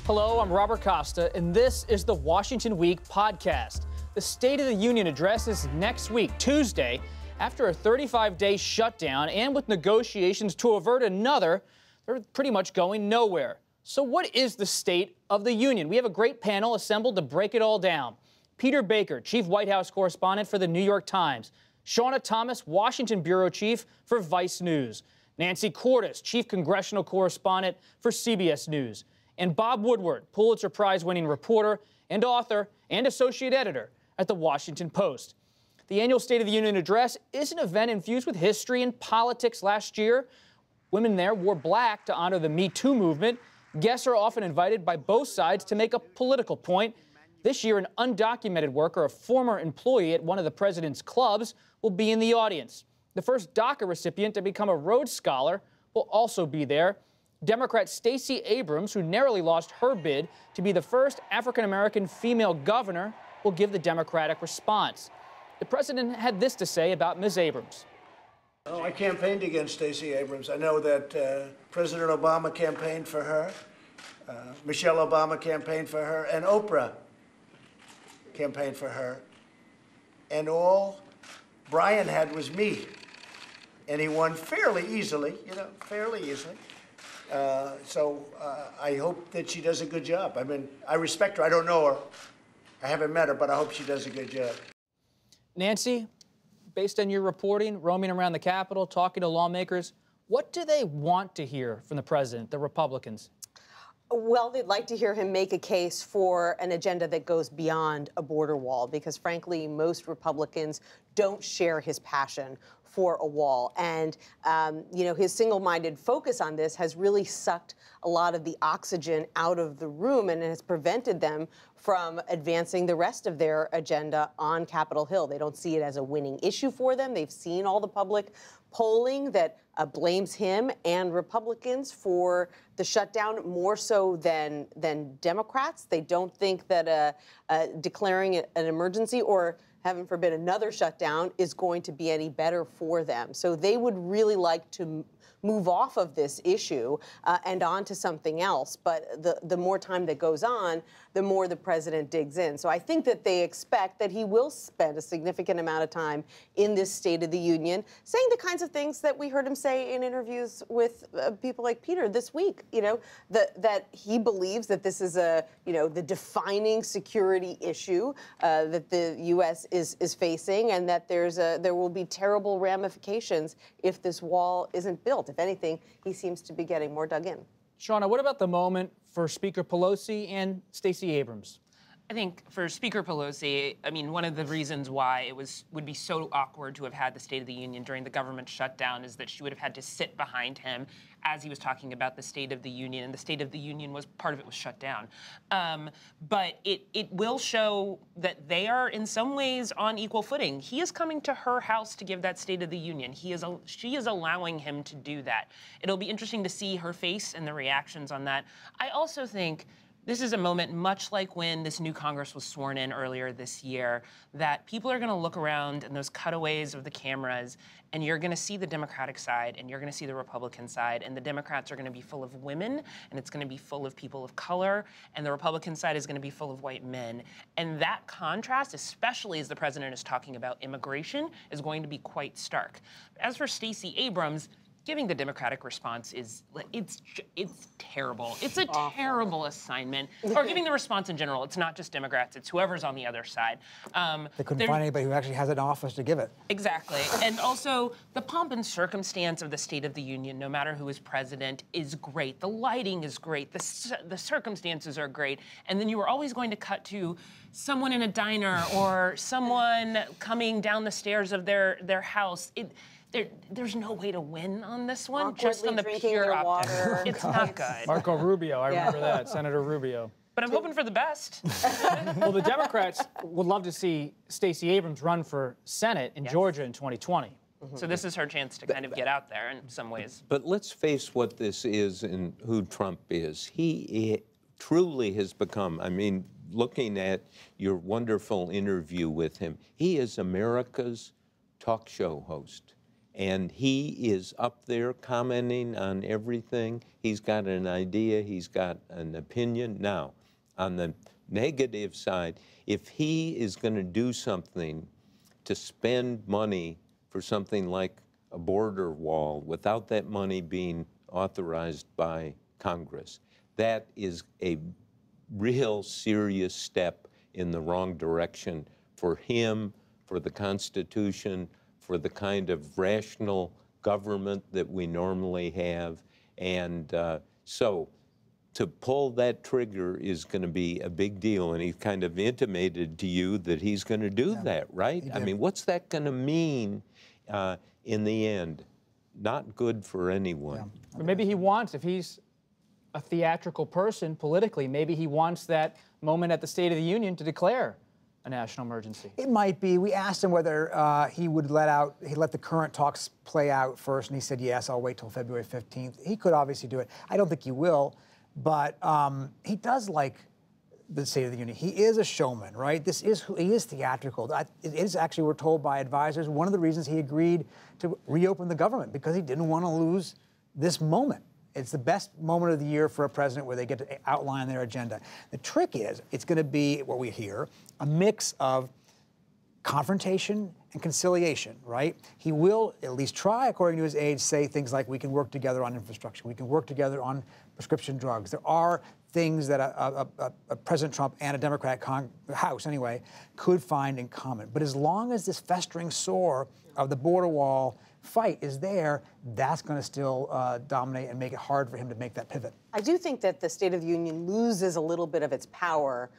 Hello, I'm Robert Costa, and this is the Washington Week podcast. The State of the Union address is next week, Tuesday, after a 35-day shutdown and with negotiations to avert another, they're pretty much going nowhere. So what is the State of the Union? We have a great panel assembled to break it all down. Peter Baker, Chief White House Correspondent for The New York Times. Shauna Thomas, Washington Bureau Chief for Vice News. Nancy Cordes, Chief Congressional Correspondent for CBS News. And Bob Woodward, Pulitzer Prize-winning reporter and author and associate editor at The Washington Post. The annual State of the Union address is an event infused with history and politics. Last year, women there wore black to honor the Me Too movement. Guests are often invited by both sides to make a political point. This year, an undocumented worker, a former employee at one of the president's clubs, will be in the audience. The first DACA recipient to become a Rhodes Scholar will also be there. Democrat Stacey Abrams, who narrowly lost her bid to be the first African-American female governor, will give the Democratic response. The president had this to say about Ms. Abrams. Oh, I campaigned against Stacey Abrams. I know that President Obama campaigned for her, Michelle Obama campaigned for her, and Oprah campaigned for her. And all Brian had was me. And he won fairly easily, fairly easily. I hope that she does a good job. I mean, I respect her. I don't know her. I haven't met her, but I hope she does a good job. Nancy, based on your reporting, roaming around the Capitol, talking to lawmakers, what do they want to hear from the president, the Republicans? Well, they'd like to hear him make a case for an agenda that goes beyond a border wall, because frankly, most Republicans don't share his passion for a wall. And, his single-minded focus on this has really sucked a lot of the oxygen out of the room and has prevented them from advancing the rest of their agenda on Capitol Hill. They don't see it as a winning issue for them. They've seen all the public polling that blames him and Republicans for the shutdown more so than Democrats. They don't think that declaring an emergency or, heaven forbid, another shutdown is going to be any better for them. So they would really like to move off of this issue and on to something else. But the more time that goes on, the more the president digs in. So I think that they expect that he will spend a significant amount of time in this State of the Union saying the kinds of things that we heard him say in interviews with people like Peter this week, that he believes that this is the defining security issue that the U.S. is facing, and that there will be terrible ramifications if this wall isn't built. If anything, he seems to be getting more dug in. Shauna, what about the moment for Speaker Pelosi and Stacey Abrams? I think for Speaker Pelosi, one of the reasons why it would be so awkward to have had the State of the Union during the government shutdown is that she would have had to sit behind him as he was talking about the State of the Union, and the State of the Union part of it was shut down. But it will show that they are in some ways on equal footing. He is coming to her house to give that State of the Union. She is allowing him to do that. It'll be interesting to see her face and the reactions on that. I also think this is a moment, much like when this new Congress was sworn in earlier this year, that people are going to look around in those cutaways of the cameras, and you're going to see the Democratic side, and you're going to see the Republican side, and the Democrats are going to be full of women, and it's going to be full of people of color, and the Republican side is going to be full of white men. And that contrast, especially as the president is talking about immigration, is going to be quite stark. As for Stacey Abrams, giving the Democratic response it's terrible. It's a terrible assignment. Or giving the response in general. It's not just Democrats. It's whoever's on the other side. They couldn't find anybody who actually has an office to give it. Exactly. And also, the pomp and circumstance of the State of the Union, no matter who is president, is great. The lighting is great. The circumstances are great. And then you are always going to cut to someone in a diner or someone coming down the stairs of their house. There's no way to win on this one, just on the pure optics. It's not good. Marco Rubio, I remember that, Senator Rubio. But I'm hoping for the best. Well, the Democrats would love to see Stacey Abrams run for Senate in Georgia in 2020. So this is her chance to kind of get out there in some ways. But let's face what this is and who Trump is. He truly has become, looking at your wonderful interview with him, he is America's talk show host. And he is up there commenting on everything. He's got an idea, he's got an opinion. Now, on the negative side, if he is going to do something to spend money for something like a border wall without that money being authorized by Congress, that is a real serious step in the wrong direction for him, for the Constitution, for the kind of rational government that we normally have. And so to pull that trigger is going to be a big deal. And he kind of intimated to you that he's going to do that, right? I mean, what's that going to mean in the end? Not good for anyone. But maybe he wants, if he's a theatrical person politically, maybe he wants that moment at the State of the Union to declare a national emergency. It might be. We asked him whether he would let the current talks play out first, and he said, yes, I'll wait till February 15th. He could obviously do it. I don't think he will, but he does like the State of the Union. He is a showman, right? He is theatrical. It is actually, we're told by advisors, one of the reasons he agreed to reopen the government, because he didn't want to lose this moment. It's the best moment of the year for a president where they get to outline their agenda. The trick is, it's going to be, what we hear, a mix of confrontation and conciliation, right? He will at least try, according to his aides, say things like, we can work together on infrastructure, we can work together on prescription drugs. There are things that a President Trump and a Democratic House, anyway, could find in common. But as long as this festering sore of the border wall fight is there, that's going to still dominate and make it hard for him to make that pivot. I do think that the State of the Union loses a little bit of its power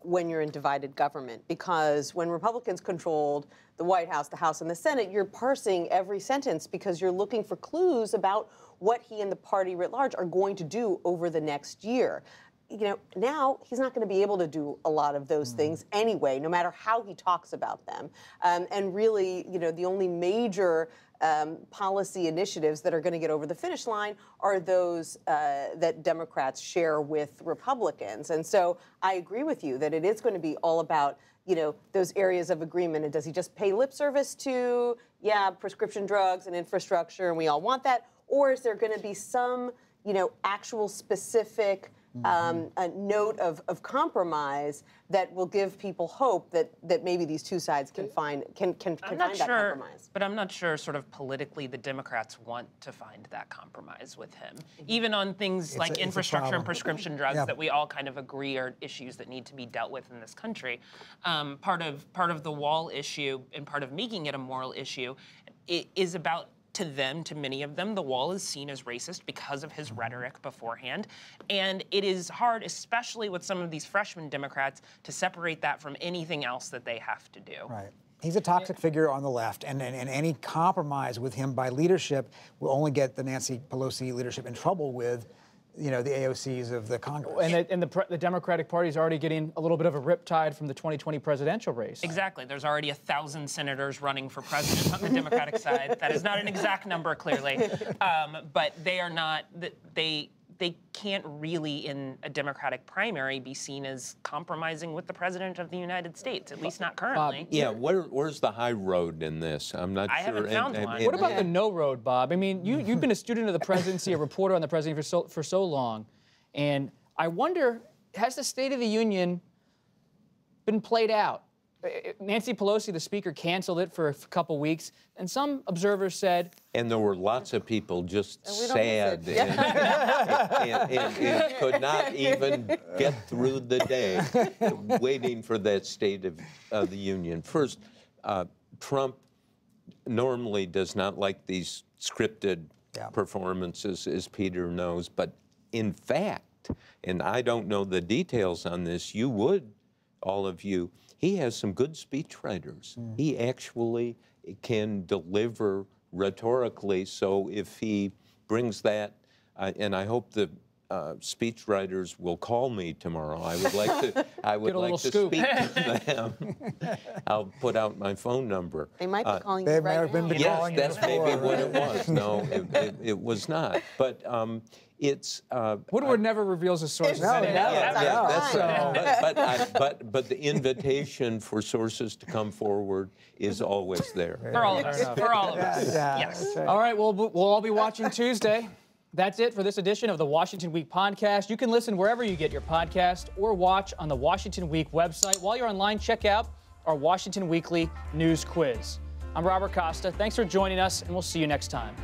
when you're in divided government, because when Republicans controlled the White House, the House, and the Senate, you're parsing every sentence because you're looking for clues about what he and the party writ large are going to do over the next year. You know, now he's not going to be able to do a lot of those things anyway, no matter how he talks about them. And really, you know, the only major policy initiatives that are going to get over the finish line are those that Democrats share with Republicans. And so I agree with you that it is going to be all about, you know, those areas of agreement. And does he just pay lip service to, yeah, prescription drugs and infrastructure, and we all want that? Or is there going to be some, you know, actual specific a note of compromise that will give people hope that maybe these two sides can find that compromise. But I'm not sure sort of politically the Democrats want to find that compromise with him. Even on things like infrastructure and prescription drugs that we all kind of agree are issues that need to be dealt with in this country. Part of the wall issue and part of making it a moral issue is about, to many of them, the wall is seen as racist because of his rhetoric beforehand. And it is hard, especially with some of these freshman Democrats, to separate that from anything else that they have to do. Right. He's a toxic figure on the left, and any compromise with him by leadership will only get the Nancy Pelosi leadership in trouble with, you know, the AOCs of the Congress. And the Democratic Party is already getting a little bit of a riptide from the 2020 presidential race. Exactly. There's already 1,000 senators running for president on the Democratic side. That is not an exact number, clearly. But they are not, they can't really, in a Democratic primary, be seen as compromising with the President of the United States, at least not currently. Bob, yeah, where's the high road in this? I'm not sure. I haven't found one. What about the no road, Bob? I mean, you've been a student of the presidency, a reporter on the presidency for so long, and I wonder, has the State of the Union been played out? Nancy Pelosi, the Speaker, canceled it for a couple weeks, and some observers said... And there were lots of people just sad and could not even get through the day waiting for that State of the Union. First, Trump normally does not like these scripted performances, as Peter knows, but in fact, and I don't know the details on this, you would, all of you, he has some good speechwriters. He actually can deliver rhetorically, so if he brings that, and I hope the speechwriters will call me tomorrow. I would like to. I would Get a like little to scoop. speak to them. I'll put out my phone number. They might be calling They you may right have been now. calling Yes, you that's before, maybe what right? it was. No, it was not. But it's. Woodward never reveals his sources. No, anyway. never. Yeah, that's fine. right. But the invitation for sources to come forward is always there. For all of us. For all of us. Yeah, Yes. that's right. All right, well, we'll all be watching Tuesday. That's it for this edition of the Washington Week podcast. You can listen wherever you get your podcast or watch on the Washington Week website. While you're online, check out our Washington Weekly News Quiz. I'm Robert Costa. Thanks for joining us, and we'll see you next time.